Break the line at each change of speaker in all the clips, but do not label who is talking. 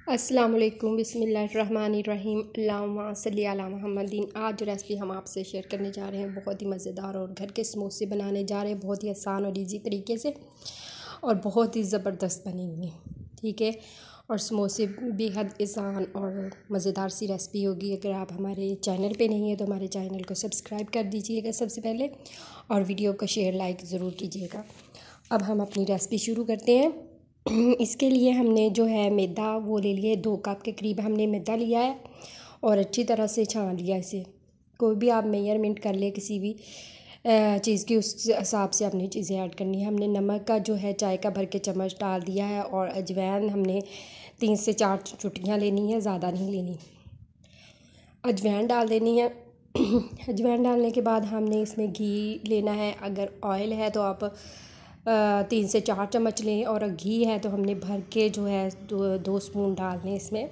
अस्सलाम वालेकुम बिस्मिल्लाहिर्रहमानिर्रहीम अल्लाहुम्मा सल्ली अला मुहम्मदिन। आज जो रेसिपी हम आपसे शेयर करने जा रहे हैं बहुत ही मज़ेदार और घर के समोसे बनाने जा रहे हैं बहुत ही आसान और इजी तरीके से और बहुत ही ज़बरदस्त बनेंगे। ठीक है, और समोसे बेहद आसान और मज़ेदार सी रेसिपी होगी। अगर आप हमारे चैनल पे नहीं है तो हमारे चैनल को सब्सक्राइब कर दीजिएगा सबसे पहले, और वीडियो को शेयर लाइक ज़रूर कीजिएगा। अब हम अपनी रेसिपी शुरू करते हैं। इसके लिए हमने जो है मैदा वो ले लिए, 2 कप के करीब हमने मैदा लिया है और अच्छी तरह से छान लिया इसे। कोई भी आप मेजरमेंट कर ले किसी भी चीज़ की, उस हिसाब से अपनी चीज़ें ऐड करनी है। हमने नमक का जो है चाय का भर के चम्मच डाल दिया है, और अजवाइन हमने 3 से 4 चुटकियाँ लेनी है, ज़्यादा नहीं लेनी। अजवाइन डाल देनी है। अजवाइन डालने के बाद हमने इसमें घी लेना है। अगर ऑयल है तो आप 3 से 4 चम्मच लें, और घी है तो हमने भर के जो है 2 स्पून डालने इसमें।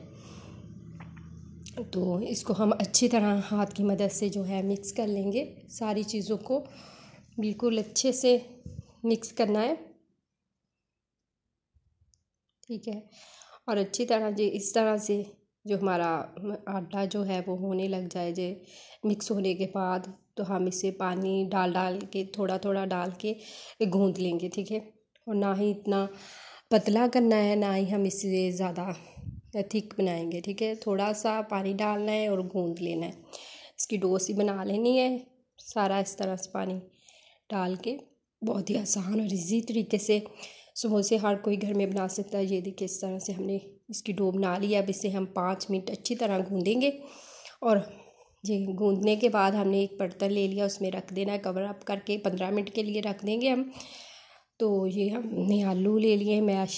तो इसको हम अच्छी तरह हाथ की मदद से जो है मिक्स कर लेंगे। सारी चीज़ों को बिल्कुल अच्छे से मिक्स करना है। ठीक है, और अच्छी तरह जो इस तरह से जो हमारा आटा जो है वो होने लग जाए, जो मिक्स होने के बाद तो हम इसे पानी डाल डाल के थोड़ा थोड़ा डाल के गूँथ लेंगे। ठीक है, और ना ही इतना पतला करना है, ना ही हम इसे ज़्यादा थिक बनाएंगे। ठीक है, थोड़ा सा पानी डालना है और गूँथ लेना है। इसकी डो सी बना लेनी है सारा इस तरह से पानी डाल के। बहुत ही आसान और इजी तरीके से समोसे हर कोई घर में बना सकता है। ये देखिए इस तरह से हमने इसकी डो बना ली है। अब इसे हम 5 मिनट अच्छी तरह गूँधेंगे, और ये गूँधने के बाद हमने एक बर्तन ले लिया, उसमें रख देना है कवर अप करके। 15 मिनट के लिए रख देंगे हम। तो ये हमने आलू ले लिए मैश,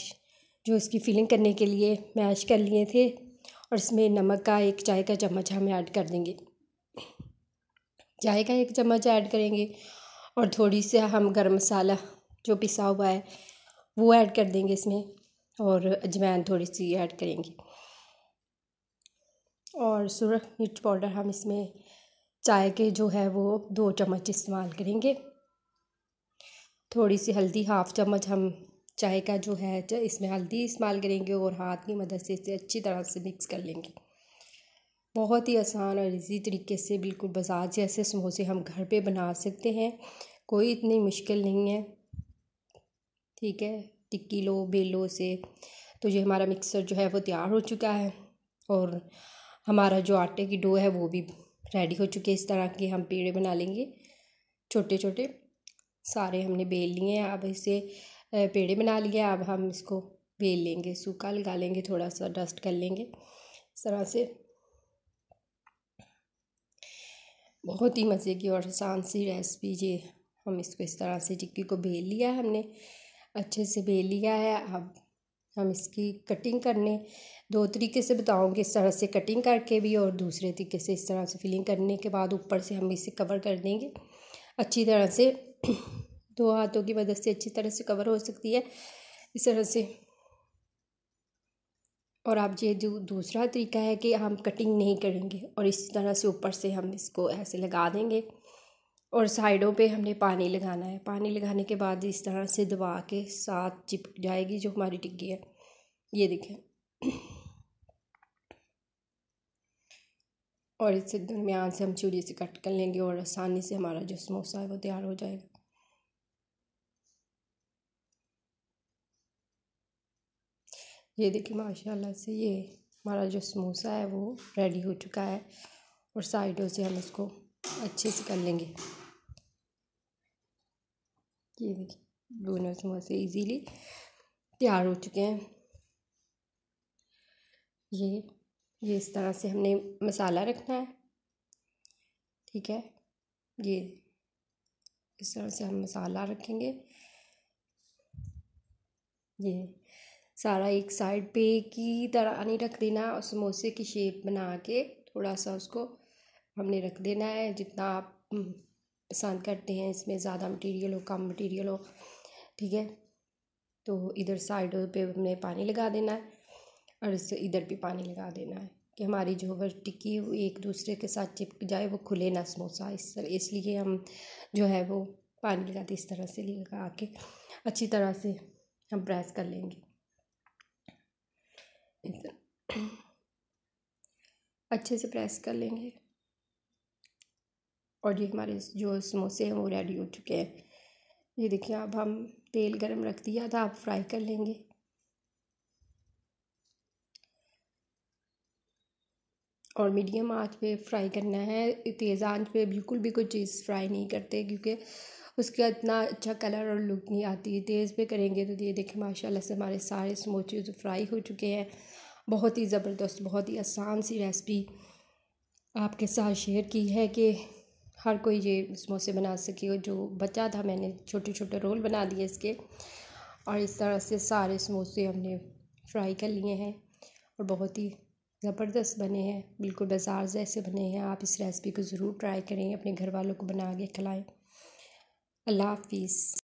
जो इसकी फिलिंग करने के लिए मैश कर लिए थे, और इसमें नमक का 1 चाय का चम्मच हम ऐड कर देंगे। चाय का 1 चम्मच ऐड करेंगे, और थोड़ी सी हम गरम मसाला जो पिसा हुआ है वो ऐड कर देंगे इसमें, और अजवाइन थोड़ी सी ऐड करेंगे, और सुरख मिर्च पाउडर हम इसमें चाय के जो है वो 2 चम्मच इस्तेमाल करेंगे। थोड़ी सी हल्दी 1/2 चम्मच हम चाय का जो है इसमें हल्दी इस्तेमाल करेंगे, और हाथ की मदद से इसे अच्छी तरह से मिक्स कर लेंगे। बहुत ही आसान और इजी तरीके से बिल्कुल बाजार जैसे समोसे हम घर पे बना सकते हैं, कोई इतनी मुश्किल नहीं है। ठीक है, टिक्की लो बेलो से। तो ये हमारा मिक्सर जो है वो तैयार हो चुका है, और हमारा जो आटे की डो है वो भी रेडी हो चुकी है। इस तरह के हम पेड़े बना लेंगे, छोटे छोटे सारे हमने बेल लिए हैं। अब इसे पेड़े बना लिए। अब हम इसको बेल लेंगे, सूखा लगा लेंगे, थोड़ा सा डस्ट कर लेंगे इस तरह से। बहुत ही मज़े की और आसान सी रेसिपी ये। हम इसको इस तरह से टिक्की को बेल लिया है, हमने अच्छे से बेल लिया है। अब हम इसकी कटिंग करने 2 तरीके से बताऊंगी, इस तरह से कटिंग करके भी, और दूसरे तरीके से इस तरह से फिलिंग करने के बाद ऊपर से हम इसे कवर कर देंगे अच्छी तरह से। 2 हाथों की मदद से अच्छी तरह से कवर हो सकती है इस तरह से। और अब ये जो दूसरा तरीका है कि हम कटिंग नहीं करेंगे, और इस तरह से ऊपर से हम इसको ऐसे लगा देंगे, और साइडों पे हमने पानी लगाना है। पानी लगाने के बाद इस तरह से दबा के साथ चिपक जाएगी जो हमारी टिक्की है। ये देखें, और इससे दरमियान से हम छुरी से कट कर लेंगे, और आसानी से हमारा जो समोसा है वो तैयार हो जाएगा। ये देखिए माशाल्लाह से ये हमारा जो समोसा है वो रेडी हो चुका है, और साइडों से हम इसको अच्छे से कर लेंगे। ये देखिए दोनों समोसे इजीली तैयार हो चुके हैं। ये इस तरह से हमने मसाला रखना है। ठीक है, ये इस तरह से हम मसाला रखेंगे। ये सारा एक साइड पे की तरह नहीं रख देना, और समोसे की शेप बना के थोड़ा सा उसको हमने रख देना है, जितना आप पसंद करते हैं। इसमें ज़्यादा मटेरियल हो कम मटेरियल हो। ठीक है, तो इधर साइड पे हमने पानी लगा देना है, और इससे इधर भी पानी लगा देना है कि हमारी जो टिक्की एक दूसरे के साथ चिपक जाए, वो खुले ना समोसा। इसलिए हम जो है वो पानी लगाते इस तरह से लगा के अच्छी तरह से हम प्रेस कर लेंगे। अच्छे से प्रेस कर लेंगे। और ये हमारे जो समोसे हैं वो रेडी हो चुके हैं। ये देखिए, अब हम तेल गरम रख दिया था, अब फ्राई कर लेंगे। और मीडियम आंच पे फ्राई करना है, तेज़ आंच पे बिल्कुल भी कोई चीज़ फ्राई नहीं करते, क्योंकि उसका इतना अच्छा कलर और लुक नहीं आती। तेज़ पे करेंगे तो ये देखिए माशाल्लाह से हमारे सारे समोसे जो फ्राई हो चुके हैं। बहुत ही ज़बरदस्त, बहुत ही आसान सी रेसिपी आपके साथ शेयर की है कि हर कोई ये समोसे बना सके। और जो बचा था मैंने छोटे छोटे रोल बना दिए इसके, और इस तरह से सारे समोसे हमने फ्राई कर लिए हैं और बहुत ही ज़बरदस्त बने हैं, बिल्कुल बाज़ार जैसे बने हैं। आप इस रेसिपी को ज़रूर ट्राई करें, अपने घर वालों को बना के खिलाएं। अल्लाह हाफिज़।